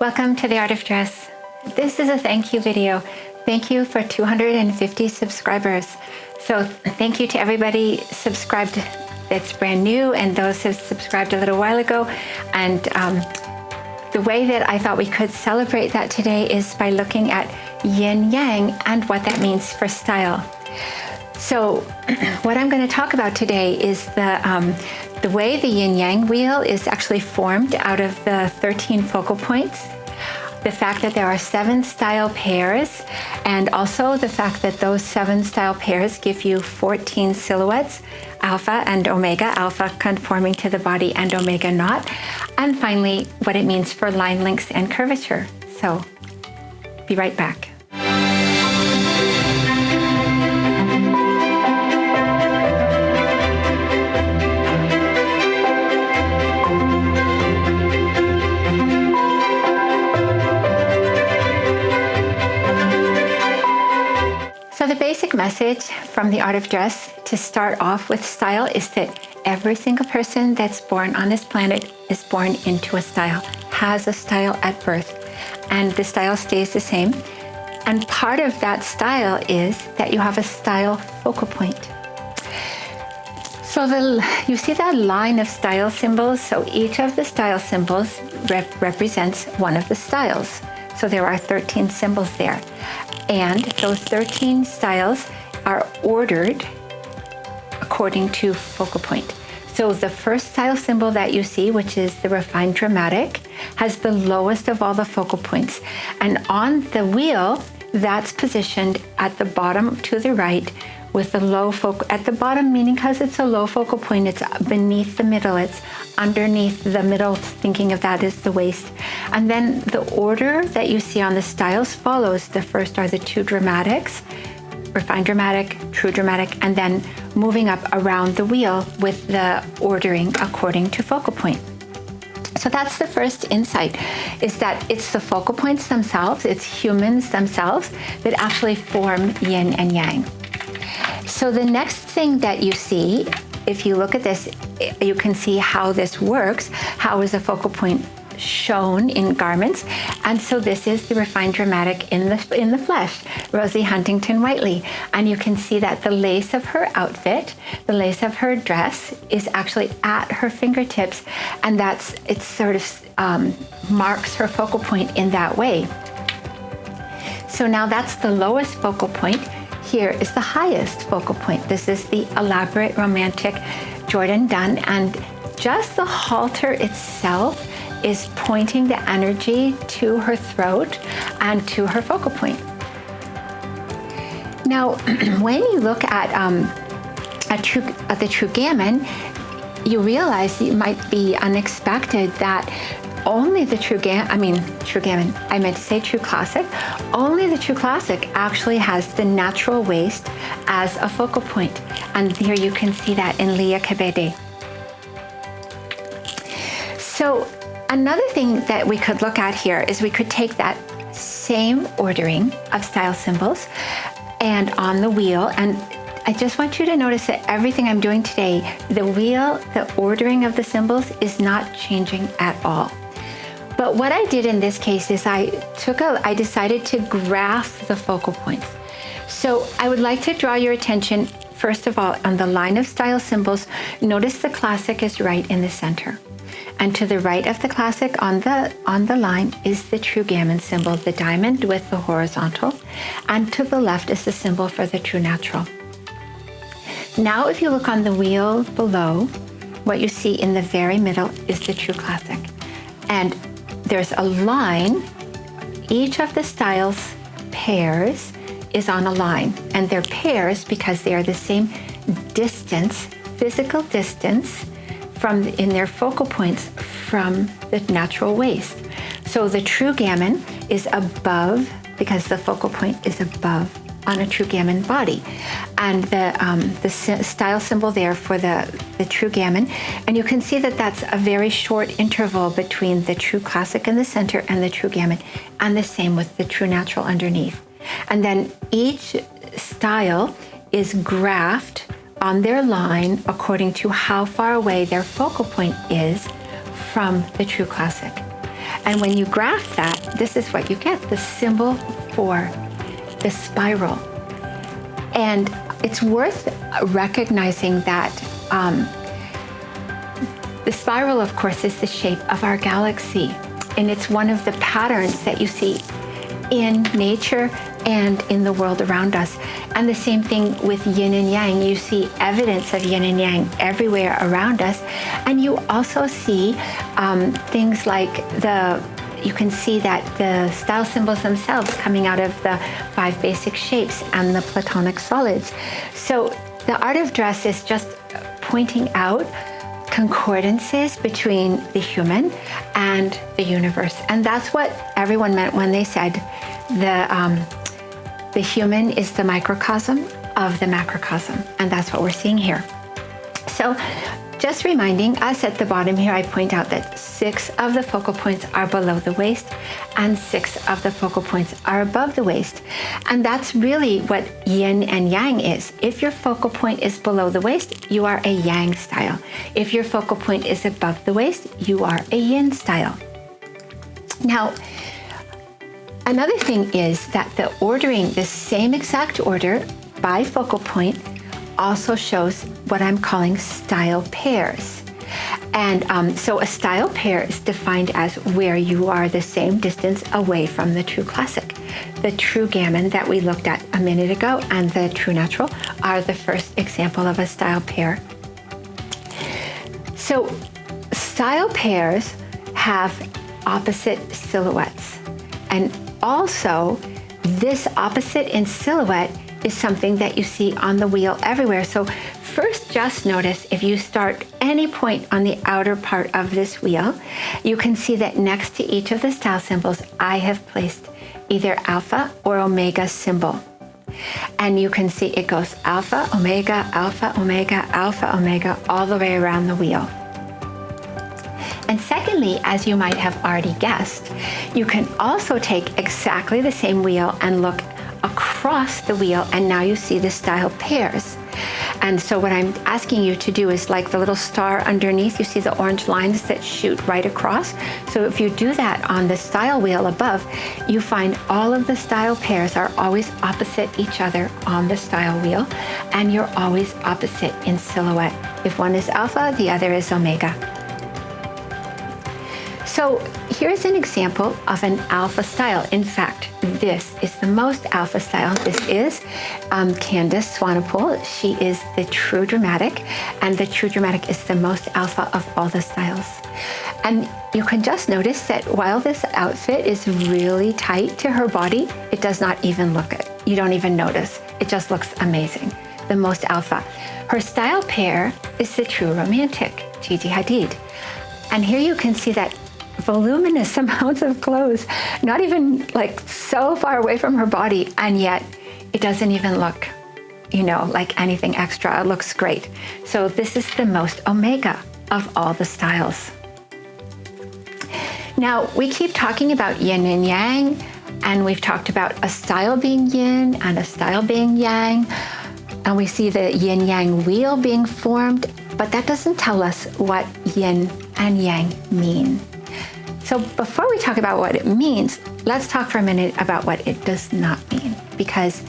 Welcome to The Art of Dress. This is a thank you video. Thank you for 250 subscribers. So thank you to everybody subscribed that's brand new and those who subscribed a little while ago. And the way that I thought we could celebrate that today is by looking at Yin Yang and what that means for style. So what I'm going to talk about today is the way the Yin Yang wheel is actually formed out of the 13 focal points, the fact that there are 7 style pairs, and also the fact that those 7 style pairs give you 14 silhouettes, alpha and omega, alpha conforming to the body and omega not, and finally what it means for line lengths and curvature. So be right back. So the basic message from The Art of Dress to start off with style is that every single person that's born on this planet is born into a style, has a style at birth, and the style stays the same. And part of that style is that you have a style focal point. So you see that line of style symbols? So each of the style symbols represents one of the styles. So there are 13 symbols there. And those 13 styles are ordered according to focal point. So the first style symbol that you see, which is the refined dramatic, has the lowest of all the focal points. And on the wheel, that's positioned at the bottom to the right with the low focal, at the bottom meaning because it's a low focal point, it's beneath the middle, it's underneath the middle, thinking of that as the waist. And then the order that you see on the styles follows. The first are the 2 dramatics, refined dramatic, true dramatic, and then moving up around the wheel with the ordering according to focal point. So that's the first insight, is that it's the focal points themselves, it's humans themselves that actually form yin and yang. So the next thing that you see, if you look at this, you can see how this works. How is a focal point shown in garments? And so this is the refined dramatic in the flesh, Rosie Huntington Whiteley. And you can see that the lace of her outfit, the lace of her dress, is actually at her fingertips, and it sort of marks her focal point in that way. So now that's the lowest focal point. Here is the highest focal point. This is the elaborate romantic Jordan Dunn, and just the halter itself is pointing the energy to her throat and to her focal point. Now, when you look at the True Gammon, you realize it might be unexpected that only the True Gammon, I meant to say True Classic, only the True Classic actually has the natural waist as a focal point. And here you can see that in Leah Kabede. So another thing that we could look at here is we could take that same ordering of style symbols and on the wheel, and I just want you to notice that everything I'm doing today, the wheel, the ordering of the symbols is not changing at all. But what I did in this case is I decided to graph the focal points. So I would like to draw your attention, first of all, on the line of style symbols. Notice the classic is right in the center. And to the right of the classic on the line is the True Gammon symbol, the diamond with the horizontal. And to the left is the symbol for the True Natural. Now, if you look on the wheel below, what you see in the very middle is the True Classic. And there's a line. Each of the styles pairs is on a line, and they're pairs because they are the same distance, physical distance in their focal points from the natural waist. So the True Gammon is above, because the focal point is above on a True Gammon body, and the style symbol there for the True Gammon, and you can see that that's a very short interval between the True Classic in the center and the True Gammon, and the same with the True Natural underneath. And then each style is graphed on their line according to how far away their focal point is from the True Classic. And when you graph that, this is what you get, the symbol for the spiral. And it's worth recognizing that the spiral, of course, is the shape of our galaxy. And it's one of the patterns that you see in nature and in the world around us. And the same thing with yin and yang. You see evidence of yin and yang everywhere around us. And you also see things like you can see that the style symbols themselves coming out of the 5 basic shapes and the Platonic solids. So the art of dress is just pointing out concordances between the human and the universe. And that's what everyone meant when they said the human is the microcosm of the macrocosm. And that's what we're seeing here. So just reminding us at the bottom here, I point out that 6 of the focal points are below the waist and 6 of the focal points are above the waist. And that's really what yin and yang is. If your focal point is below the waist, you are a yang style. If your focal point is above the waist, you are a yin style. Now, another thing is that the ordering, the same exact order by focal point, also shows what I'm calling style pairs. And so a style pair is defined as where you are the same distance away from the true classic. The true gammon that we looked at a minute ago and the true natural are the first example of a style pair. So style pairs have opposite silhouettes. And also, this opposite in silhouette is something that you see on the wheel everywhere. So first, just notice if you start any point on the outer part of this wheel, you can see that next to each of the style symbols, I have placed either alpha or omega symbol. And you can see it goes alpha, omega, alpha, omega, alpha, omega, all the way around the wheel. And secondly, as you might have already guessed, you can also take exactly the same wheel and look across the wheel, and now you see the style pairs. And so what I'm asking you to do is, like the little star underneath, you see the orange lines that shoot right across. So if you do that on the style wheel above, you find all of the style pairs are always opposite each other on the style wheel, and you're always opposite in silhouette. If one is alpha, the other is omega. So here's an example of an alpha style. In fact, this is the most alpha style. This is Candace Swanepoel. She is the true dramatic, and the true dramatic is the most alpha of all the styles. And you can just notice that while this outfit is really tight to her body, it does not even look it. You don't even notice. It just looks amazing. The most alpha. Her style pair is the true romantic, Gigi Hadid. And here you can see that voluminous amounts of clothes, not even like so far away from her body, and yet it doesn't even look, like anything extra. It looks great. So this is the most omega of all the styles. Now, we keep talking about yin and yang, and we've talked about a style being yin and a style being yang, and we see the yin-yang wheel being formed, but that doesn't tell us what yin and yang mean. So before we talk about what it means, let's talk for a minute about what it does not mean, because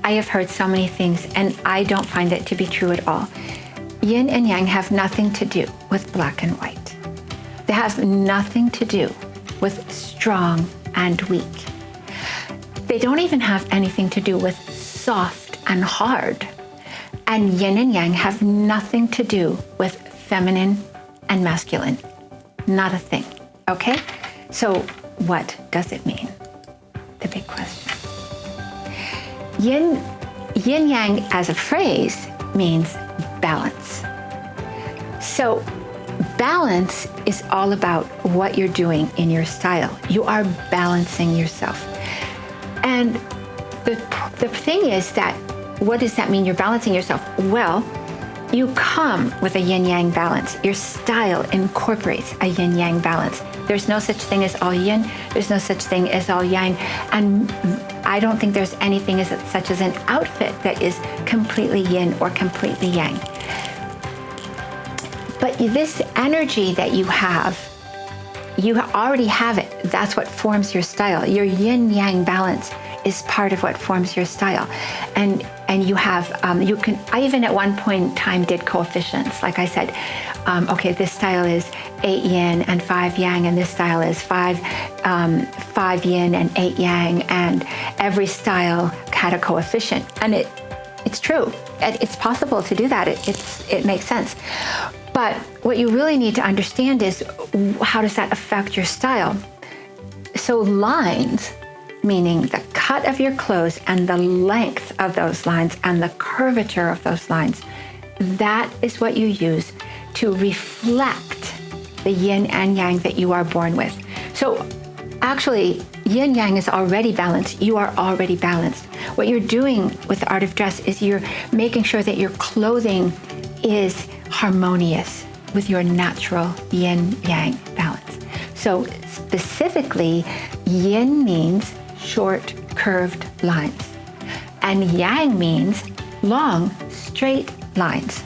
I have heard so many things and I don't find it to be true at all. Yin and yang have nothing to do with black and white. They have nothing to do with strong and weak. They don't even have anything to do with soft and hard. And yin and yang have nothing to do with feminine and masculine. Not a thing. Okay, so what does it mean? The big question. Yin-yang as a phrase means balance. So balance is all about what you're doing in your style. You are balancing yourself. And the thing is that, what does that mean, you're balancing yourself? Well, you come with a yin-yang balance. Your style incorporates a yin-yang balance. There's no such thing as all yin. There's no such thing as all yang. And I don't think there's anything such as an outfit that is completely yin or completely yang. But this energy that you have, you already have it. that's what forms your style. Your yin-yang balance is part of what forms your style. And you have, I even at one point in time did coefficients. Like I said, okay, this style is 8 yin and 5 yang, and this style is 5 yin and 8 yang, and every style had a coefficient. And it's true. It's possible to do that. It makes sense. But what you really need to understand is, how does that affect your style? So lines, meaning the cut of your clothes and the length of those lines and the curvature of those lines, that is what you use to reflect the yin and yang that you are born with. So actually, yin yang is already balanced. You are already balanced. What you're doing with the art of dress is you're making sure that your clothing is harmonious with your natural yin yang balance. So specifically, yin means short, curved lines, and yang means long, straight lines.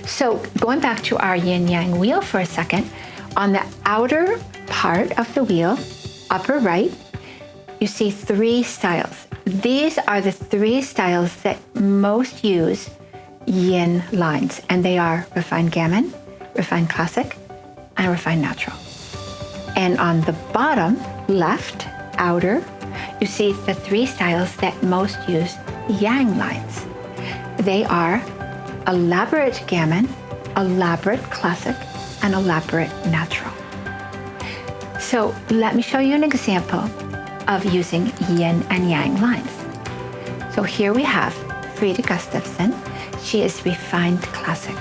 So going back to our yin-yang wheel for a second, on the outer part of the wheel, upper right, you see 3 styles. These are the 3 styles that most use yin lines, and they are refined gammon, refined classic, and refined natural. And on the bottom left, outer, you see the 3 styles that most use yang lines. They are elaborate gammon, elaborate classic, and elaborate natural. So let me show you an example of using yin and yang lines. So here we have Frida Gustafsson. She is refined classic.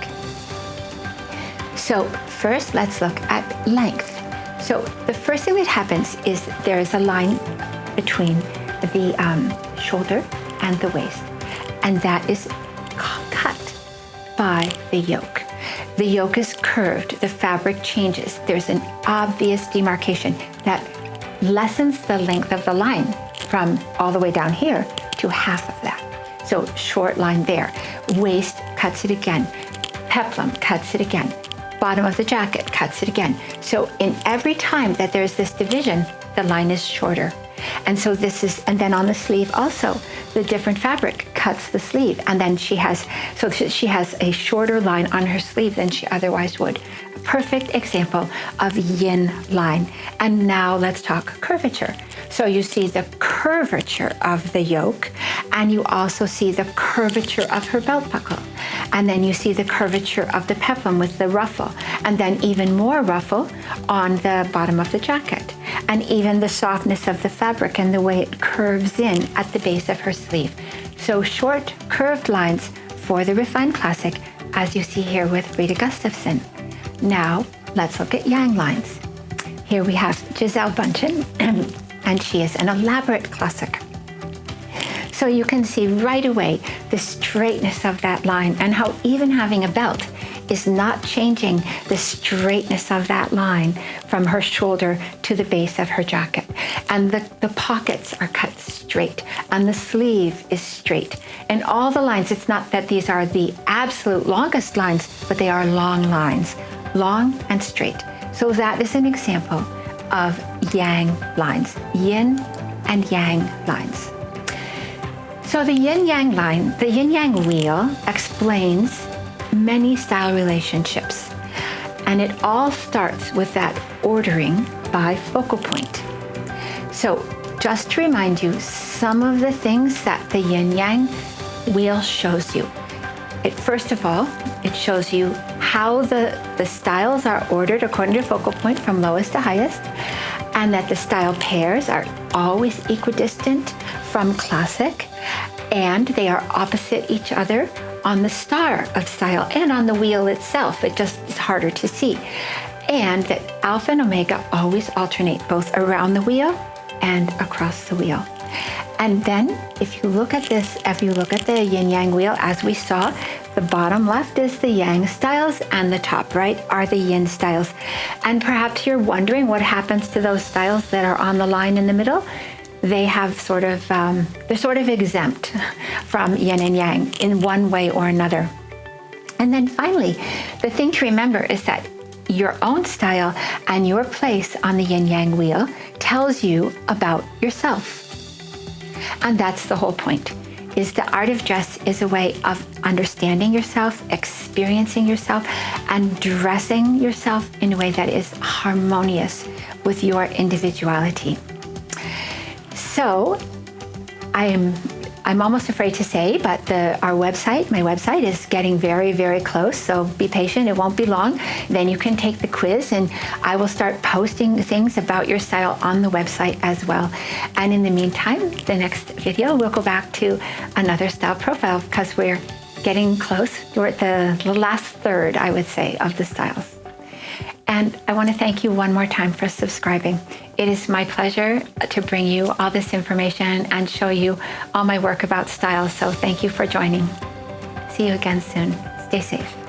So first, let's look at length. So the first thing that happens is there is a line between the shoulder and the waist, and that is cut by the yoke. The yoke is curved, the fabric changes. There's an obvious demarcation that lessens the length of the line from all the way down here to half of that. So short line there. Waist cuts it again. Peplum cuts it again. Bottom of the jacket cuts it again. So in every time that there's this division, the line is shorter. And so this is, and then on the sleeve also, the different fabric cuts the sleeve. And then she has a shorter line on her sleeve than she otherwise would. A perfect example of yin line. And now let's talk curvature. So you see the curvature of the yoke, and you also see the curvature of her belt buckle. And then you see the curvature of the peplum with the ruffle, and then even more ruffle on the bottom of the jacket, and even the softness of the fabric and the way it curves in at the base of her sleeve. So short, curved lines for the refined classic, as you see here with Frida Gustafsson. Now, let's look at yang lines. Here we have Giselle Bundchen, and she is an elaborate classic. So you can see right away the straightness of that line, and how even having a belt is not changing the straightness of that line from her shoulder to the base of her jacket. And the pockets are cut straight, and the sleeve is straight. And all the lines, it's not that these are the absolute longest lines, but they are long lines, long and straight. So that is an example of yang lines, yin and yang lines. So the yin-yang line, the yin-yang wheel, explains many style relationships. And it all starts with that ordering by focal point. So just to remind you, some of the things that the yin-yang wheel shows you. First of all, it shows you how the styles are ordered according to focal point from lowest to highest, and that the style pairs are always equidistant from classic, and they are opposite each other on the star of style and on the wheel itself. It just is harder to see. And that alpha and omega always alternate both around the wheel and across the wheel. And then if you look at this, if you look at the yin-yang wheel, as we saw, the bottom left is the yang styles and the top right are the yin styles. And perhaps you're wondering what happens to those styles that are on the line in the middle. They have they're sort of exempt from yin and yang in one way or another. And then finally, the thing to remember is that your own style and your place on the yin yang wheel tells you about yourself. And that's the whole point, is the art of dress is a way of understanding yourself, experiencing yourself, and dressing yourself in a way that is harmonious with your individuality. So I'm almost afraid to say, but my website is getting very, very close. So be patient, it won't be long. Then you can take the quiz and I will start posting things about your style on the website as well. And in the meantime, the next video, we'll go back to another style profile because we're getting close. We're at the last third, I would say, of the styles. And I want to thank you one more time for subscribing. It is my pleasure to bring you all this information and show you all my work about style. So thank you for joining. See you again soon. Stay safe.